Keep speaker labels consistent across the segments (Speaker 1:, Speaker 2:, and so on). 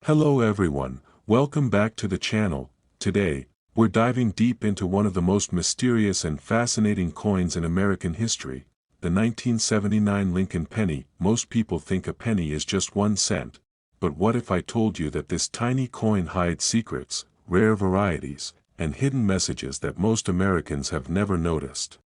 Speaker 1: Hello everyone, welcome back to the channel. Today, we're diving deep into one of the most mysterious and fascinating coins in American history, the 1979 Lincoln penny. Most people think a penny is just 1 cent, but what if I told you that this tiny coin hides secrets, rare varieties, and hidden messages that most Americans have never noticed?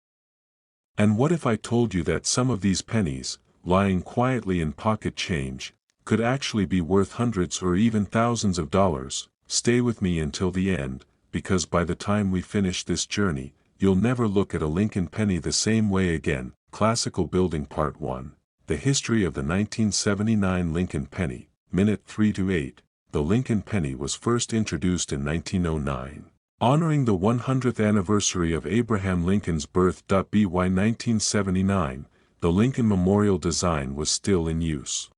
Speaker 1: And what if I told you that some of these pennies, lying quietly in pocket change, could actually be worth hundreds or even thousands of dollars? Stay with me until the end, because by the time we finish this journey, you'll never look at a Lincoln penny the same way again. Classical Building Part 1. The History of the 1979 Lincoln Penny. Minute 3 to 8. The Lincoln penny was first introduced in 1909. Honoring the 100th anniversary of Abraham Lincoln's birth. By 1979, the Lincoln Memorial design was still in use.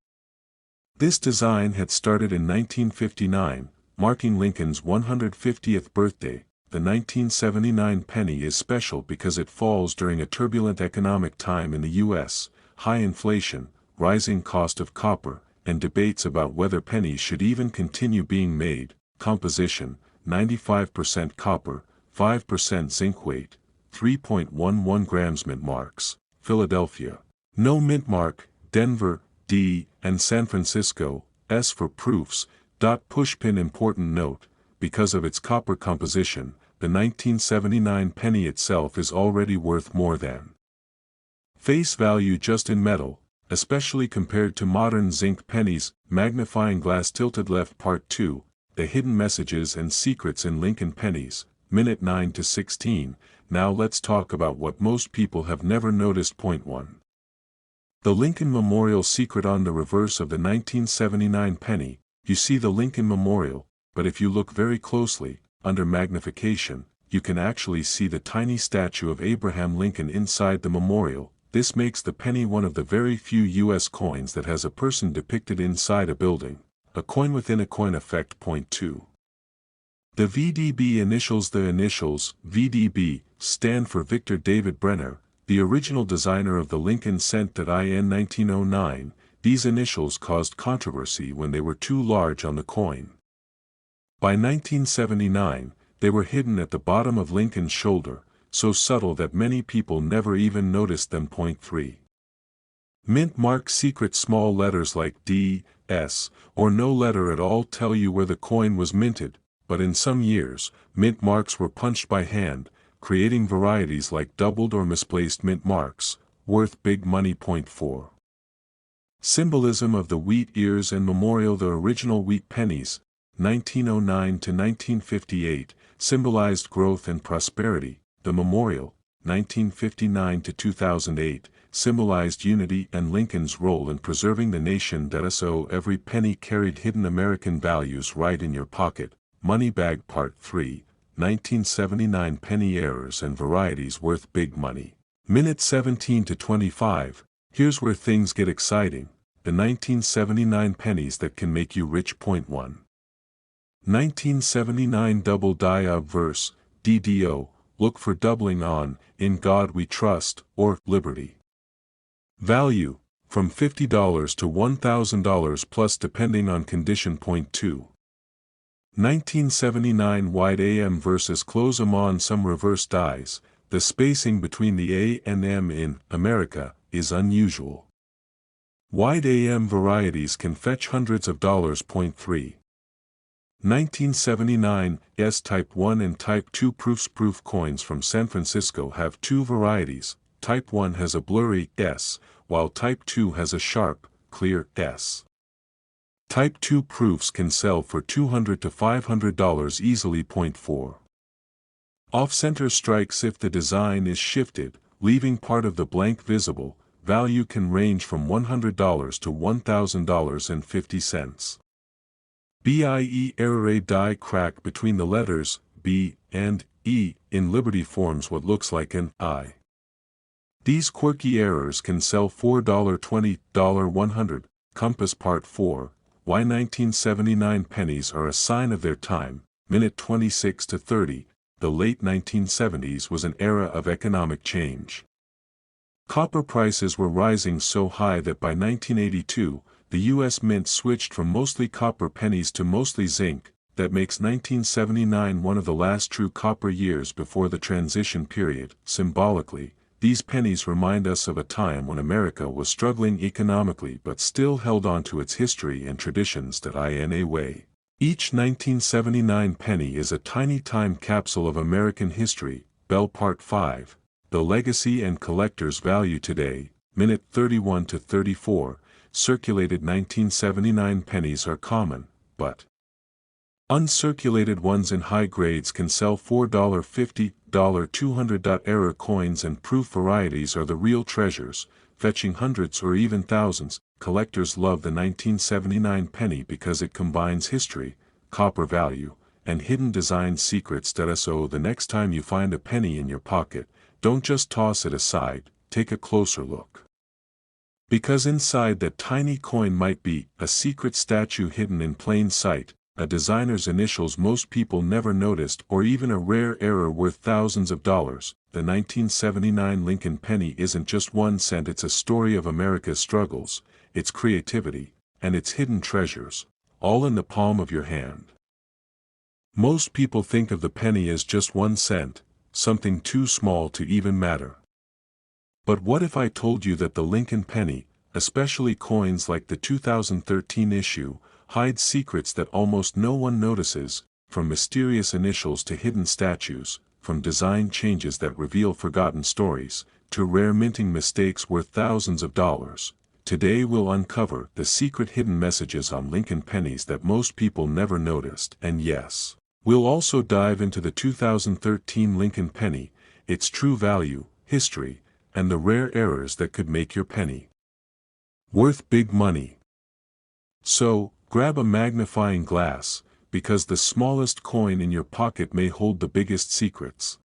Speaker 1: This design had started in 1959, marking Lincoln's 150th birthday. The 1979 penny is special because it falls during a turbulent economic time in the U.S., high inflation, rising cost of copper, and debates about whether pennies should even continue being made. Composition: 95% copper, 5% zinc. Weight: 3.11 grams. Mint marks: Philadelphia, No. Mint mark: Denver, D, and San Francisco, S for proofs. Pushpin. Important note: because of its copper composition, the 1979 penny itself is already worth more than face value just in metal, especially compared to modern zinc pennies. Magnifying glass. Tilted left. Part 2, The Hidden Messages and Secrets in Lincoln Pennies. Minute 9 to 16. Now let's talk about what most people have never noticed. Point 1. The Lincoln Memorial secret. On the reverse of the 1979 penny, you see the Lincoln Memorial, but if you look very closely, under magnification, you can actually see the tiny statue of Abraham Lincoln inside the memorial. This makes the penny one of the very few U.S. coins that has a person depicted inside a building. A coin within a coin effect. Point 2. The VDB initials. The initials, VDB, stand for Victor David Brenner, the original designer of the Lincoln cent. In 1909, these initials caused controversy when they were too large on the coin. By 1979, they were hidden at the bottom of Lincoln's shoulder, so subtle that many people never even noticed them. Point 3. Mint mark secret. Small letters like D, S, or no letter at all tell you where the coin was minted, but in some years, mint marks were punched by hand, creating varieties like doubled or misplaced mint marks, worth big money. Point 4. Symbolism of the wheat ears and memorial. The original wheat pennies, 1909 to 1958, symbolized growth and prosperity. The memorial, 1959 to 2008, symbolized unity and Lincoln's role in preserving the nation. So every penny carried hidden American values right in your pocket. Money bag. Part 3, 1979 penny errors and varieties worth big money. Minute 17 to 25, here's where things get exciting. The 1979 pennies that can make you rich. Point 1. 1979 double die obverse, DDO, look for doubling on, In God We Trust, or Liberty. Value, from $50 to $1,000 plus depending on condition. Point 2. 1979 wide AM versus close AM. On some reverse dies, the spacing between the A and M in America is unusual. Wide AM varieties can fetch hundreds of dollars. Point 3. 1979 S Type 1 and Type 2 proofs. Proof coins from San Francisco have two varieties. Type 1 has a blurry S, while Type 2 has a sharp, clear S. Type 2 proofs can sell for $200 to $500 easily. Point 4. Off-center strikes. If the design is shifted, leaving part of the blank visible, value can range from $100 to $1,000.50. BIE error. A die crack between the letters B and E in Liberty forms what looks like an I. These quirky errors can sell $4, $20, $100. Compass. Part 4, Why 1979 pennies are a sign of their time. Minute 26 to 30. The late 1970s was an era of economic change. Copper prices were rising so high that by 1982, the U.S. Mint switched from mostly copper pennies to mostly zinc. That makes 1979 one of the last true copper years before the transition period. Symbolically, these pennies remind us of a time when America was struggling economically but still held on to its history and traditions. In a way, each 1979 penny is a tiny time capsule of American history. Bell Part 5, The Legacy and Collector's Value Today, Minute 31 to 34, circulated 1979 pennies are common, but uncirculated ones in high grades can sell $4.50, $200. Error coins and proof varieties are the real treasures, fetching hundreds or even thousands. Collectors love the 1979 penny because it combines history, copper value, and hidden design secrets. So the next time you find a penny in your pocket, don't just toss it aside, take a closer look. Because inside that tiny coin might be a secret statue hidden in plain sight, a designer's initials most people never noticed, or even a rare error worth thousands of dollars. The 1979 Lincoln penny isn't just 1 cent, it's a story of America's struggles, its creativity, and its hidden treasures, all in the palm of your hand. Most people think of the penny as just 1 cent, something too small to even matter. But what if I told you that the Lincoln penny, especially coins like the 2013 issue, hide secrets that almost no one notices, from mysterious initials to hidden statues, from design changes that reveal forgotten stories, to rare minting mistakes worth thousands of dollars. Today we'll uncover the secret hidden messages on Lincoln pennies that most people never noticed. And yes, we'll also dive into the 2013 Lincoln penny, its true value, history, and the rare errors that could make your penny worth big money. So, grab a magnifying glass, because the smallest coin in your pocket may hold the biggest secrets.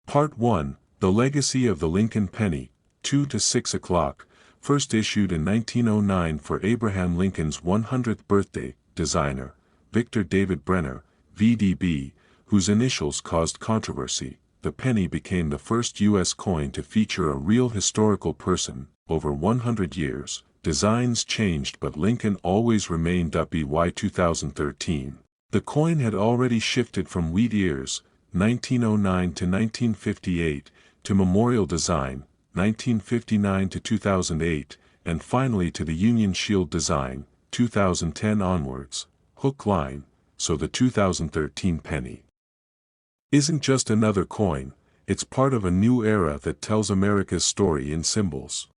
Speaker 1: Part 1, The Legacy of the Lincoln Penny, 2 to 6 o'clock, first issued in 1909 for Abraham Lincoln's 100th birthday. Designer, Victor David Brenner, VDB, whose initials caused controversy. The penny became the first U.S. coin to feature a real historical person. Over 100 years, designs changed but Lincoln always remained. By 2013, the coin had already shifted from wheat ears, 1909 to 1958, to memorial design, 1959 to 2008, and finally to the Union Shield design, 2010 onwards, hook line. So the 2013 penny isn't just another coin, it's part of a new era that tells America's story in symbols.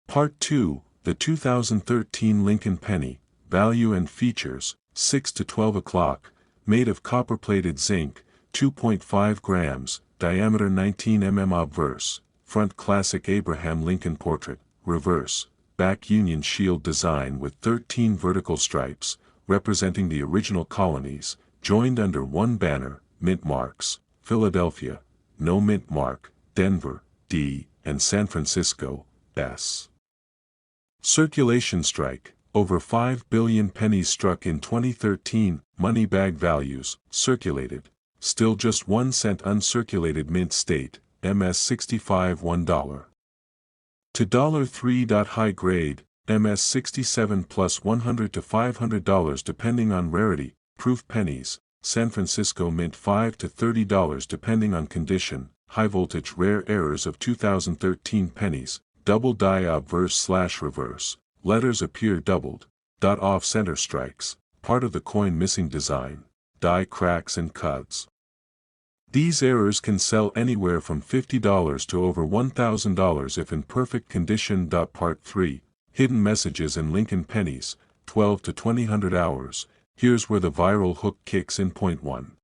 Speaker 1: Part 2, The 2013 Lincoln Penny, Value and Features, 6 to 12 o'clock, made of copper-plated zinc, 2.5 grams, diameter 19 mm. Obverse, front classic Abraham Lincoln portrait, reverse, back Union Shield design with 13 vertical stripes, representing the original colonies, joined under one banner, mint marks, Philadelphia, no mint mark, Denver, D, and San Francisco, S. Circulation strike, over 5 billion pennies struck in 2013. Money bag values, circulated, still just 1 cent. Uncirculated mint state, MS65 $1 to $3. High grade, MS67 plus $100 to $500 depending on rarity. Proof pennies, San Francisco mint $5 to $30 depending on condition. High voltage rare errors of 2013 pennies, double die obverse/reverse, letters appear doubled, off-center strikes, part of the coin missing design, die cracks and cuts. These errors can sell anywhere from $50 to over $1,000 if in perfect condition. Part 3, Hidden Messages in Lincoln Pennies, 12 to 2000 hours. Here's where the viral hook kicks in. Point 1.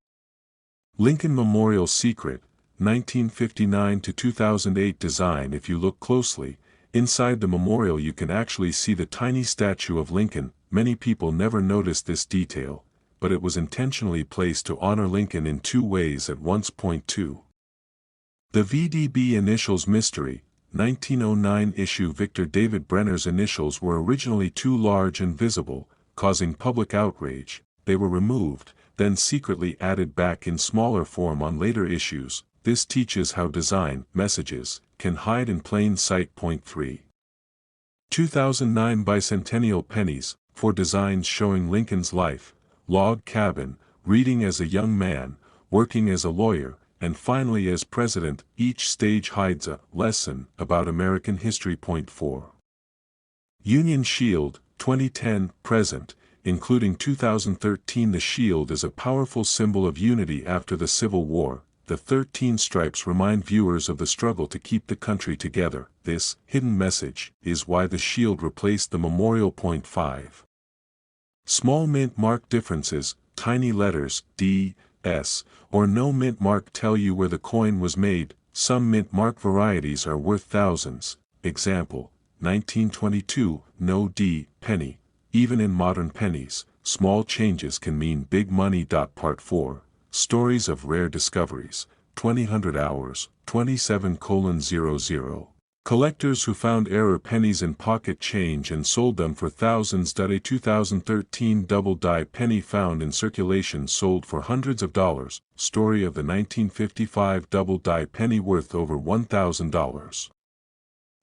Speaker 1: Lincoln Memorial Secret, 1959 to 2008 design. If you look closely, inside the memorial you can actually see the tiny statue of Lincoln. Many people never noticed this detail, but it was intentionally placed to honor Lincoln in two ways at once. Point 2. The VDB initials mystery, 1909 issue. Victor David Brenner's initials were originally too large and visible, causing public outrage. They were removed, then secretly added back in smaller form on later issues. This teaches how design messages can hide in plain sight. Point 3. 2009 Bicentennial Pennies, for designs showing Lincoln's life, log cabin, reading as a young man, working as a lawyer, and finally as president. Each stage hides a lesson about American history. Point 4. Union Shield, 2010, present, including 2013. The shield is a powerful symbol of unity after the Civil War. The 13 stripes remind viewers of the struggle to keep the country together. This hidden message is why the shield replaced the memorial. Point 5. Small mint mark differences, tiny letters, D, S, or no mint mark tell you where the coin was made. Some mint mark varieties are worth thousands. Example, 1922, no D, penny. Even in modern pennies, small changes can mean big money. Part 4. Stories of Rare Discoveries, 2000 Hours, 27:00. Collectors who found error pennies in pocket change and sold them for thousands. A 2013 double-die penny found in circulation sold for hundreds of dollars. Story of the 1955 double-die penny worth over $1,000.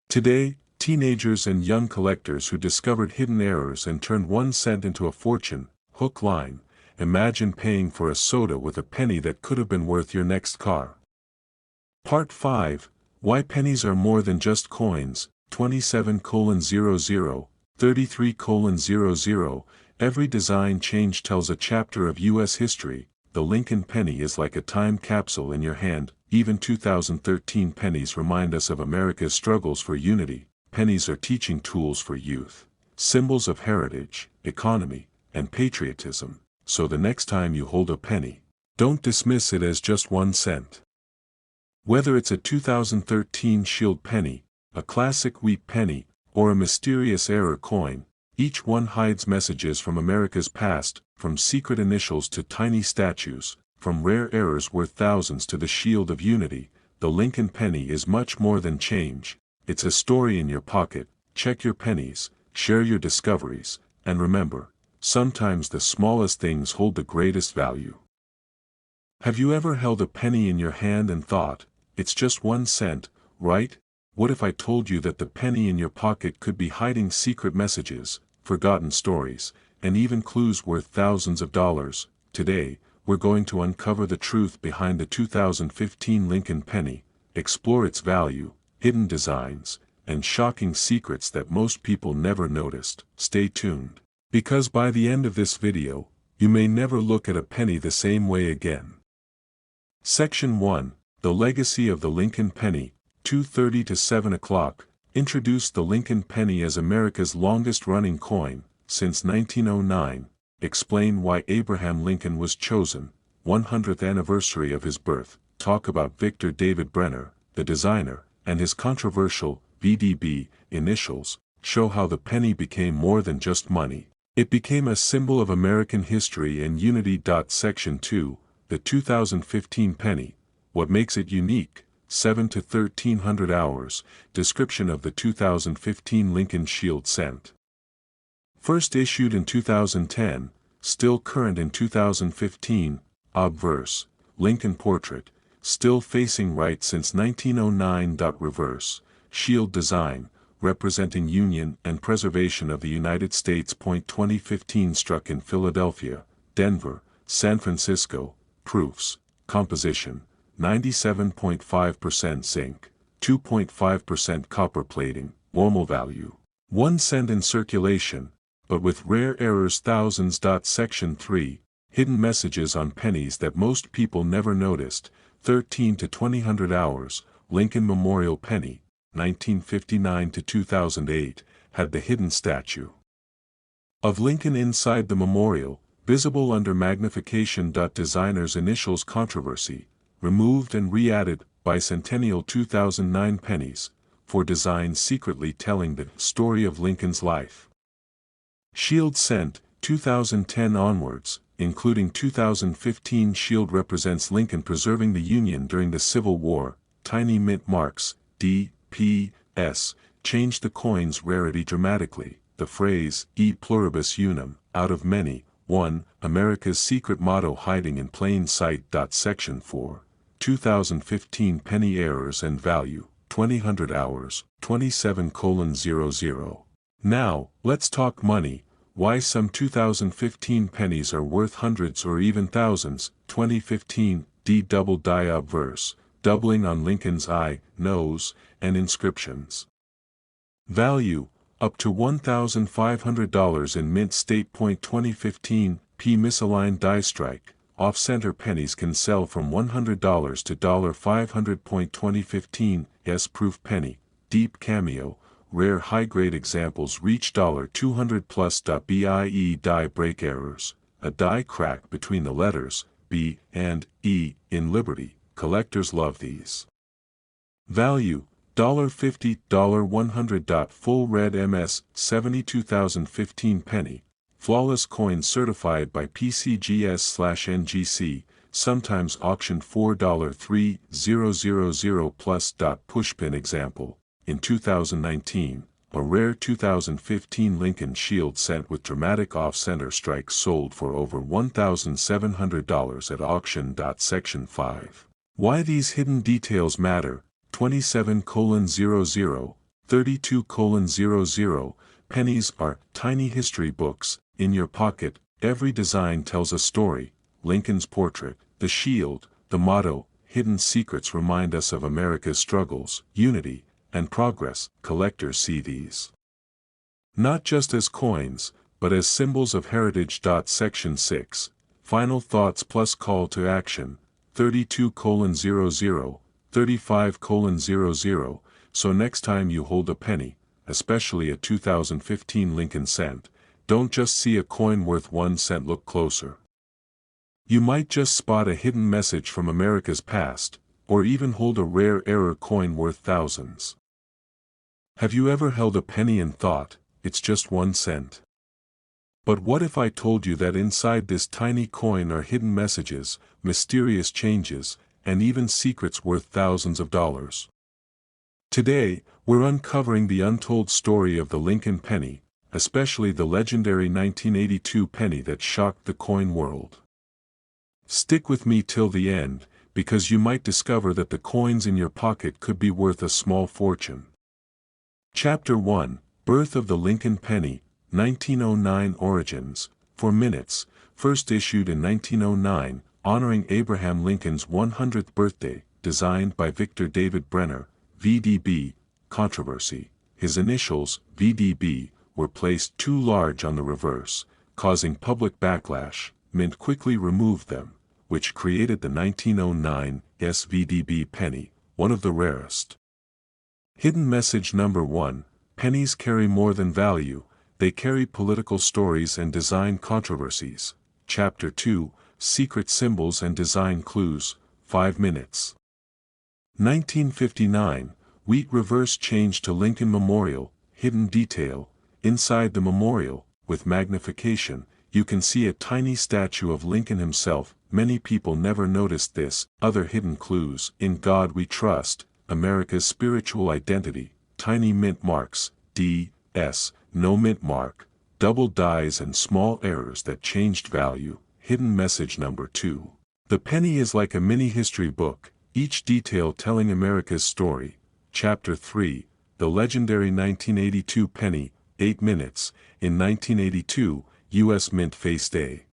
Speaker 1: Today, teenagers and young collectors who discovered hidden errors and turned 1 cent into a fortune. Hook line. Imagine paying for a soda with a penny that could have been worth your next car. Part 5. Why pennies are more than just coins. 27:00, 33:00. Every design change tells a chapter of U.S. history. The Lincoln penny is like a time capsule in your hand. Even 2013 pennies remind us of America's struggles for unity. Pennies are teaching tools for youth, symbols of heritage, economy, and patriotism. So the next time you hold a penny, don't dismiss it as just 1 cent. Whether it's a 2013 shield penny, a classic wheat penny, or a mysterious error coin, each one hides messages from America's past, from secret initials to tiny statues, from rare errors worth thousands to the shield of unity. The Lincoln penny is much more than change. It's a story in your pocket. Check your pennies, share your discoveries, and remember, sometimes the smallest things hold the greatest value. Have you ever held a penny in your hand and thought, it's just 1 cent, right? What if I told you that the penny in your pocket could be hiding secret messages, forgotten stories, and even clues worth thousands of dollars? Today, we're going to uncover the truth behind the 2015 Lincoln penny, explore its value, hidden designs, and shocking secrets that most people never noticed. Stay tuned, because by the end of this video, you may never look at a penny the same way again. Section 1. The Legacy of the Lincoln Penny, 2:30 to 7 o'clock, introduced the Lincoln penny as America's longest-running coin, since 1909, explain why Abraham Lincoln was chosen, 100th anniversary of his birth, talk about Victor David Brenner, the designer, and his controversial VDB initials, show how the penny became more than just money. It became a symbol of American history and unity. Section 2, the 2015 penny, what makes it unique, 7 to 1300 hours, description of the 2015 Lincoln Shield cent. First issued in 2010, still current in 2015, obverse, Lincoln portrait, still facing right since 1909. Reverse, shield design, representing Union and preservation of the United States. 2015 struck in Philadelphia, Denver, San Francisco. Proofs, composition, 97.5% zinc, 2.5% copper plating, normal value, 1 cent in circulation, but with rare errors thousands. Section 3, hidden messages on pennies that most people never noticed, 13 to 2000 hours, Lincoln Memorial Penny, 1959 to 2008, had the hidden statue of Lincoln inside the memorial, visible under magnification. Designer's initials controversy, removed and re-added. Bicentennial 2009 pennies, for designs secretly telling the story of Lincoln's life. Shield cent, 2010 onwards, including 2015 shield represents Lincoln preserving the Union during the Civil War. Tiny mint marks, D, P, S, changed the coin's rarity dramatically. The phrase, e pluribus unum, out of many, one, America's secret motto hiding in plain sight. Section 4, 2015 penny errors and value, 2000 hours, 27:00. Now, let's talk money. Why some 2015 pennies are worth hundreds or even thousands. 2015 D double die obverse, doubling on Lincoln's eye, nose, and inscriptions. Value, up to $1,500 in mint state. 2015 P misaligned die strike, off-center pennies can sell from $100 to $500. 2015 S proof penny, deep cameo, rare high-grade examples reach $200 plus. BIE die break errors, a die crack between the letters B and E in Liberty, collectors love these. Value, $50, $100. Full red MS, 72,015 penny, flawless coin certified by PCGS/NGC, sometimes auctioned $4,3000 plus. Pushpin example, in 2019, a rare 2015 Lincoln Shield cent with dramatic off-center strike sold for over $1,700 at auction. Section 5. Why these hidden details matter. 27:00, 32:00. Pennies are tiny history books, in your pocket. Every design tells a story. Lincoln's portrait, the shield, the motto, hidden secrets remind us of America's struggles, unity, and progress. Collectors see these not just as coins, but as symbols of heritage. Section 6. Final thoughts plus call to action. 32:00, 35:00. So next time you hold a penny, especially a 2015 Lincoln cent, don't just see a coin worth 1 cent. Look closer. You might just spot a hidden message from America's past, or even hold a rare error coin worth thousands. Have you ever held a penny and thought, it's just 1 cent? But what if I told you that inside this tiny coin are hidden messages, mysterious changes, and even secrets worth thousands of dollars? Today, we're uncovering the untold story of the Lincoln penny, especially the legendary 1982 penny that shocked the coin world. Stick with me till the end, because you might discover that the coins in your pocket could be worth a small fortune. Chapter 1, Birth of the Lincoln Penny, 1909 Origins, 4 minutes, first issued in 1909, honoring Abraham Lincoln's 100th birthday, designed by Victor David Brenner, VDB. Controversy, his initials, VDB, were placed too large on the reverse, causing public backlash. Mint quickly removed them, which created the 1909 SVDB penny, one of the rarest. Hidden message number 1, pennies carry more than value, they carry political stories and design controversies. Chapter 2, Secret Symbols and Design Clues, 5 minutes. 1959, wheat reverse change to Lincoln Memorial, hidden detail, inside the memorial, with magnification, you can see a tiny statue of Lincoln himself. Many people never noticed this. Other hidden clues, in God we trust, America's spiritual identity, tiny mint marks, D, S, no mint mark, double dies and small errors that changed value. Hidden message number 2. The penny is like a mini history book, each detail telling America's story. Chapter 3, the legendary 1982 penny, 8 minutes, in 1982, U.S. Mint faced a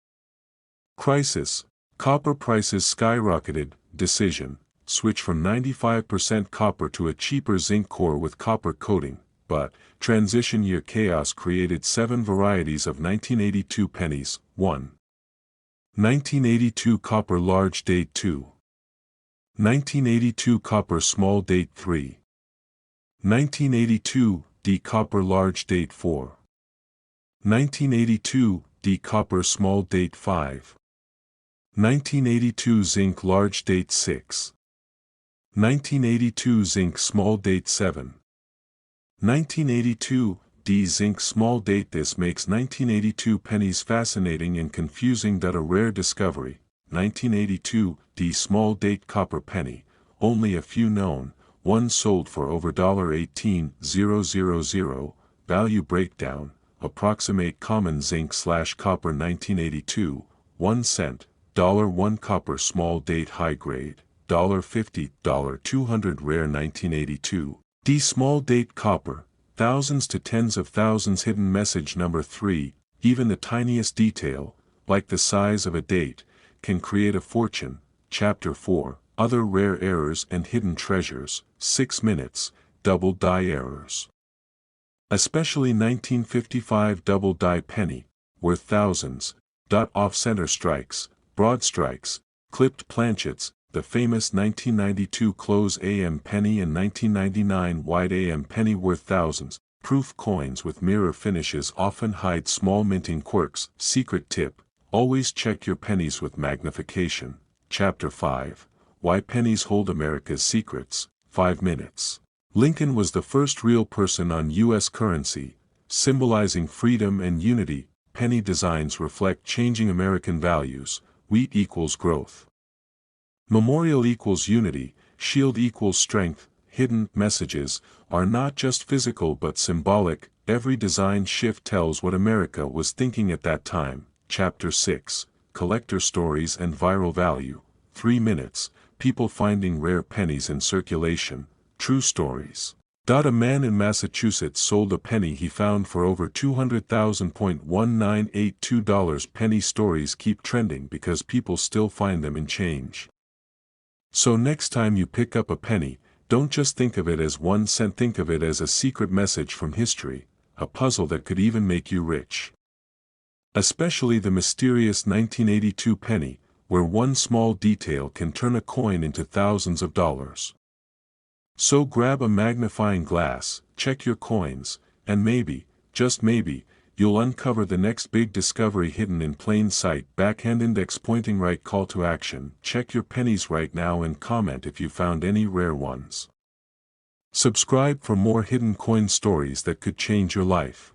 Speaker 1: crisis. Copper prices skyrocketed. Decision, switch from 95% copper to a cheaper zinc core with copper coating, but transition year chaos created 7 varieties of 1982 pennies. 1. 1982 copper large date. 2. 1982 copper small date. 3. 1982 D copper large date. 4. 1982 D copper small date. 5. 1982 zinc large date. 6. 1982 zinc small date. 7. 1982 D zinc small date. This makes 1982 pennies fascinating and confusing. A rare discovery. 1982 D small date copper penny, only a few known, one sold for over $18,000. Value breakdown, approximate common zinc/copper 1982, 1 cent, $1 copper small date high grade, $50, $200 rare 1982, D small date copper, thousands to tens of thousands. Hidden message number 3, even the tiniest detail, like the size of a date, can create a fortune. Chapter 4, other rare errors and hidden treasures. 6 minutes, double die errors. Especially 1955 double die penny, worth thousands. Off-center strikes, broad strikes, clipped planchets, the famous 1992 close AM penny and 1999 wide AM penny worth thousands. Proof coins with mirror finishes often hide small minting quirks. Secret tip, always check your pennies with magnification. Chapter 5, why pennies hold America's secrets. 5 minutes. Lincoln was the first real person on U.S. currency, symbolizing freedom and unity. Penny designs reflect changing American values. Wheat equals growth. Memorial equals unity. Shield equals strength. Hidden messages are not just physical but symbolic. Every design shift tells what America was thinking at that time. Chapter 6, collector stories and viral value. 3 minutes, people finding rare pennies in circulation. True stories. A man in Massachusetts sold a penny he found for over $200,000.1982. Penny stories keep trending because people still find them in change. So next time you pick up a penny, don't just think of it as 1 cent, think of it as a secret message from history, a puzzle that could even make you rich. Especially the mysterious 1982 penny, where one small detail can turn a coin into thousands of dollars. So grab a magnifying glass, check your coins, and maybe, just maybe, you'll uncover the next big discovery hidden in plain sight. Backhand index pointing right. Call to action, check your pennies right now and comment if you found any rare ones. Subscribe for more hidden coin stories that could change your life.